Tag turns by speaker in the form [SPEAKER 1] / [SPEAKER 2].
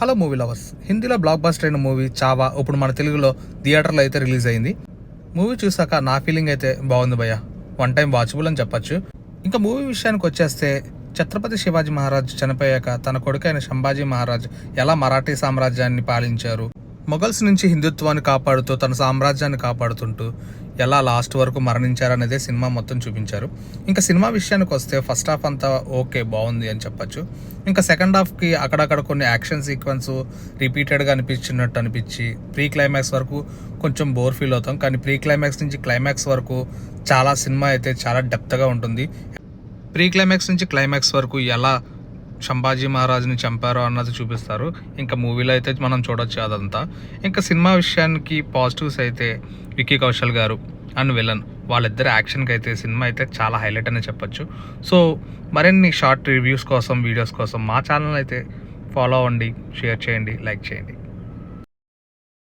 [SPEAKER 1] Hello movie lovers, హిందీలో block buster అయిన movie Chhaava ఇప్పుడు మన తెలుగులో థియేటర్లో అయితే రిలీజ్ అయింది. మూవీ చూసాక నా ఫీలింగ్ అయితే బాగుంది భయ్య, వన్ టైం వాచబుల్ అని చెప్పొచ్చు. ఇంకా మూవీ విషయానికి వచ్చేస్తే ఛత్రపతి శివాజీ మహారాజ్ చనిపోయాక తన కొడుకైన సంభాజీ మహారాజ్ ఎలా మరాఠీ సామ్రాజ్యాన్ని పాలించారు, మొఘల్స్ నుంచి హిందుత్వాన్ని కాపాడుతూ తన సామ్రాజ్యాన్ని కాపాడుతుంటూ ఎలా లాస్ట్ వరకు మరణించారనేదే సినిమా మొత్తం చూపించారు. ఇంకా సినిమా విషయానికి వస్తే ఫస్ట్ హాఫ్ అంతా ఓకే బాగుంది అని చెప్పచ్చు. ఇంకా సెకండ్ హాఫ్కి అక్కడక్కడ కొన్ని యాక్షన్ సీక్వెన్స్ రిపీటెడ్గా అనిపించి ప్రీ క్లైమాక్స్ వరకు కొంచెం బోర్ ఫీల్ అవుతాం. కానీ ప్రీ క్లైమాక్స్ నుంచి క్లైమాక్స్ వరకు చాలా సినిమా అయితే చాలా డెప్త్గా ఉంటుంది. ప్రీ క్లైమాక్స్ నుంచి క్లైమాక్స్ వరకు ఎలా సంభాజీ మహారాజుని చంపారో అన్నది చూపిస్తారు. ఇంకా మూవీలో అయితే మనం చూడొచ్చు అదంతా. ఇంకా సినిమా విషయానికి పాజిటివ్స్ అయితే విక్కీ కౌశల్ గారు అండ్ విలన్ వాళ్ళిద్దరు యాక్షన్కి అయితే సినిమా అయితే చాలా హైలైట్ అని చెప్పొచ్చు. సో మరిన్ని షార్ట్ రివ్యూస్ కోసం వీడియోస్ కోసం మా ఛానల్ అయితే ఫాలో అవ్వండి, షేర్ చేయండి, లైక్ చేయండి.